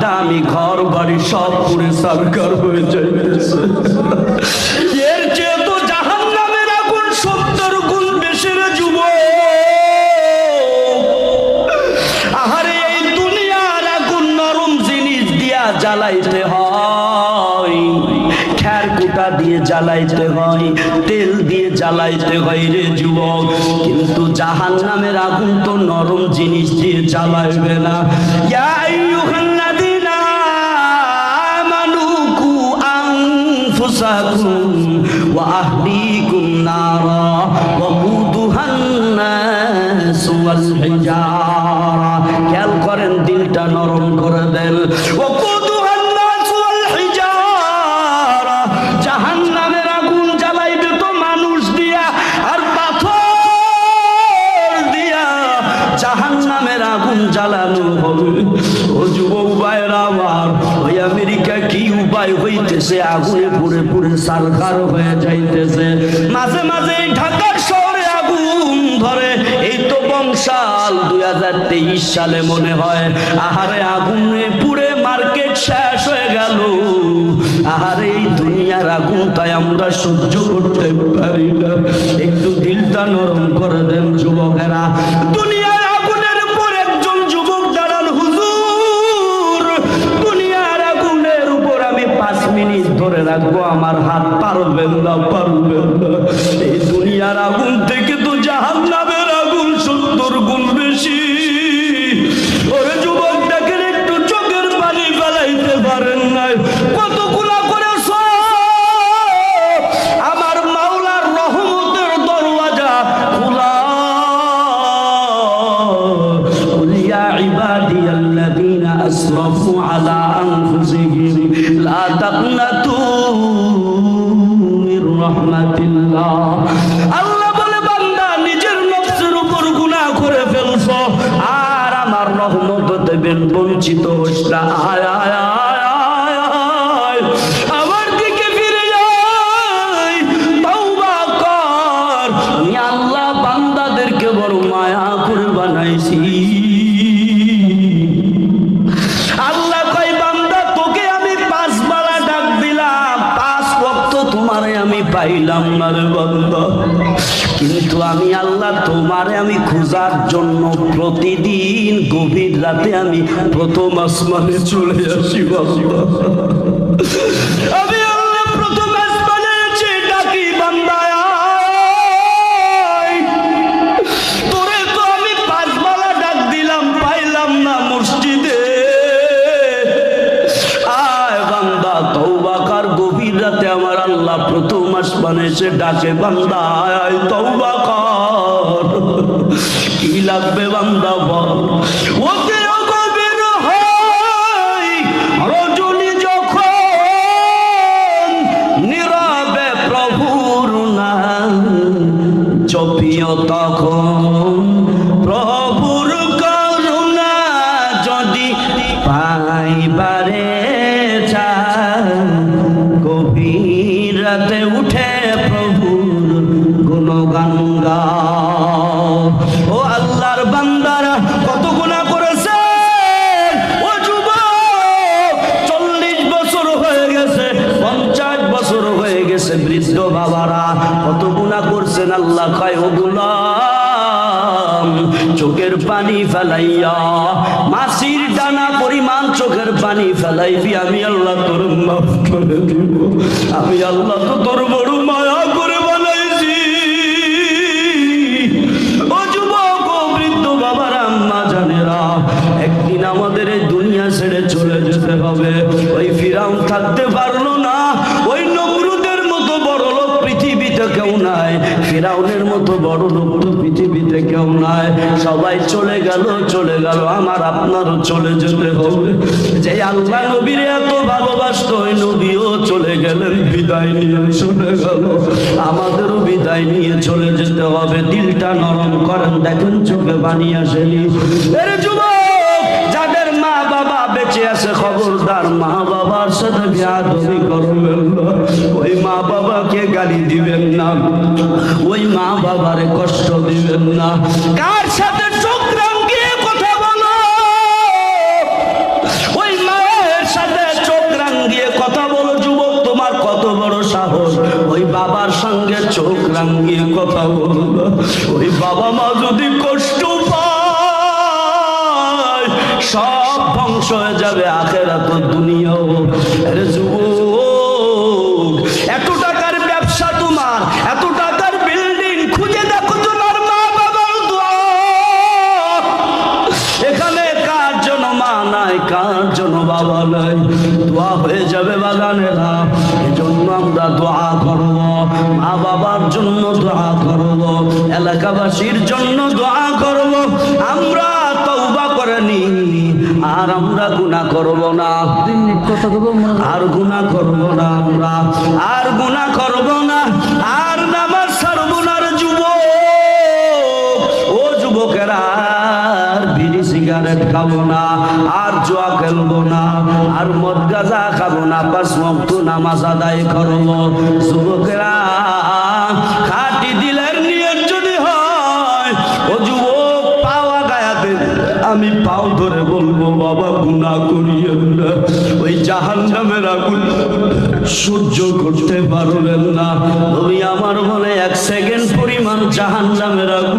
দামি ঘর বাড়ি সব পুরে সরকার হয়ে যাইতেছে। এর চেয়ে তো জাহান্নামের আগুন 70 গুণ বেশি রে যুবক। আহারে এই দুনিয়ার আগুন নরম জিনিস দিয়া জ্বালাইতে হয়, খের কুটা দিয়ে জ্বালাইতে হয়, তেল দিয়ে জ্বালাইতে হয় রে যুবক। কিন্তু জাহান্নামের আগুন তো নরম জিনিস দিয়ে জ্বালাইবে না। ইয়া আইয়ুহাল্লাযীনা আমানু কু আনফুসাকুম ওয়া আহলিকুম নারা ওয়াকুদুহান নাস ওয়াল হিজারা। খেয়াল করেন, দিলটা নরম করে দেন। ওয়াকুদুহান নাস ওয়াল হিজারা, জাহান্নামের আগুন জ্বালাইবে তো মানুষ দিয়া আর পাথর দিয়া জাহান্নামের আগুন জ্বালানো হবে। ও যুবক ভাইরা আমার, ওই আমেরিকা কি উপায় হইতেছে, আগুনে পুড়ে পুড়ে সারখার হয়ে যাইতেছে। মাঝে মাঝে ঢাকার শহরে আগুন ধরে, এই তো বংশাল 2023 সালে মনে হয়। আহারে আগুনে পুড়ে মার্কেট শেষ হয়ে গেল। আহারে এই দুনিয়ার আগুন তাই আমরা সহ্য করতে পারি না। একটু দিলটা নরম করে দেন যুবকেরা। দুনিয়ার আগুনের উপর একজন যুবক দাঁড়ান, হুজুর দুনিয়ার আগুনের উপর আমি 5 মিনিট ধরে রাখবো, আমার হাত পারবেন না, পারবেন না। এই দুনিয়ার আগুন থেকে তো জাহান্নামের আগুন 70 গুণ বেশি। ওরে যুবক দেখেন, একটু চোখের পানি ফেলাইতে পারেন নাই, কতগুলা করেছ। আমার মাওলার রহমতের দরওয়াজা খোলা। কুল ইয়া ইবাদিয়াল্লাযীনা আসরাফু আলা আনফুসিহিম লা তাকনাতু মির রাহমাতিল্লাহ। আল্লাহ বলে, বান্দা নিজের নফসের উপর গুনাহ করে ফেলছো, আর আমার রহমত দেবেন বঞ্চিত হোস না। আয় আয় আয় আয়, আমার দিকে ফিরে আয়, তওবা কর। আমি আল্লাহ বান্দাদেরকে বড় মায়া করে বানাইছি। আল্লাহ কয়, বান্দা তোকে আমি 5 বেলা ডাক দিলাম, 5 ওয়াক্ত তোমারে আমি পাইলাম না রে বান্দা। কিন্তু আমি আল্লাহ তোমারে আমি খোঁজার জন্য প্রতিদিন গভীর রাতে আমি প্রথম আসমানে চলে আসি বান্দা। আমি আল্লাহ প্রথম আসমানে এসে ডাকি, বান্দা আয়। তোরে তো আমি 5 বেলা ডাক দিলাম, পাইলাম না মসজিদে। আয় বান্দা, তওবা কর। গভীর রাতে আমার আল্লাহ প্রথম আসমানে এসে ডাকে, বান্দা আয়, তওবা কর। কি লাগবে বান্দা বল। ওকে গভীর হয় রজনী যখন নীরবে প্রভুর নাম জপিও, তখন প্রভুর করুণা যদি পাইবারে চায়, গভীর রাতে উঠে প্রভুর গুণগান গাও। ও আল্লাহর বান্দারা, কত গুনাহ করেছে। ও যুবক, 40 বছর হয়ে গেছে, 50 বছর হয়ে গেছে, বৃদ্ধ বাবারা কত গুনাহ করছেন। আল্লাহ কয়, ও গোলাম, চোখের পানি ফেলাইয়া, মাছির দানা পরিমাণ চোখের পানি ফেলাইবি, আমি আল্লাহ তোর মাফ করে দিব। আমি আল্লাহ তো তোর বড় মায়া করে বানাইছি। ও যুবক, ও বৃদ্ধ বাবারা, আম্মা জানেরা, একদিন আমাদের এই দুনিয়া ছেড়ে চলে যেতে হবে। ওই ফিরাউন থাকতে পারলো না, ওই নমরুদের মতো বড় লোক পৃথিবীতে কেউ নাই, ফিরাউনের মতো বড় লোক তো পৃথিবীতে কেউ নাই। সবাই চলে গেল, চলে গেল, আমার আপনারও চলে যেতে হবে। যে আল্লাহ নবীর এত ভালোবাসতো, ওই নবীও চলে গেলেন, বিদায় নিয়ে চলে গেল। আমাদেরও বিদায় নিয়ে চলে যেতে হবে। দিলটা নরম করেন, দেখেন চোখে পানি আসেনি। এর যুবক, যাদের মা বাবা বেঁচে আছে, খবরদার মা বাবার সাথে বেয়াদবি করবেন না। ওই মা বাবাকে গালি দিবেন না, ওই মা বাবারে কষ্ট দিবেন না। কার সাথে চোখ রাঙিয়ে কথা বলো, ওই মা ওই বাবার সঙ্গে চোখ রাঙিয়ে কথা বলবা। ওই বাবা মা যদি কষ্ট পায় সব ধ্বংস হয়ে যাবে, আখেরাত ও দুনিয়াও। আরে যুবক, এত টাকার ব্যবসা তোমার, এত টাকার বিল্ডিং, খুঁজে দেখো তোমার মা বাবার দোয়া। এখানে কার জন্য মা নাই, কার জন্য বাবা নাই, দোয়া হয়ে যাবে বাগানেরা। এজন্য আমরা দোয়া করব, মা বাবার জন্য দোয়া করব, এলাকাবাসীর জন্য দোয়া করব। আমরা তওবা করে নি, আর আমরা গুনাহ করব না, আর গুনাহ করব না, আমরা আর গুনাহ করব না, আর নামাজ ছাড়ব না। রে যুবক, ও যুবকেরা, আর বিড়ি সিগারেট খাবো না, আর জুয়া খেলবো না, আর মদ গাঁজা খাবো না, 5 ওয়াক্ত নামাজ আদায় করব। যুবকেরা, খাঁটি দিলের নিয়ত যদি হয়, ও যুবক, পাওয়া গায়াতে আমি পাও ধরে বলবো, বাবা গুনাহ করিয়েন না। ওই জাহান্নামের আগুন সহ্য করতে পারবেন না। নবী আমার বলে 1 সেকেন্ড পরিমাণ জাহান্নামের আগুন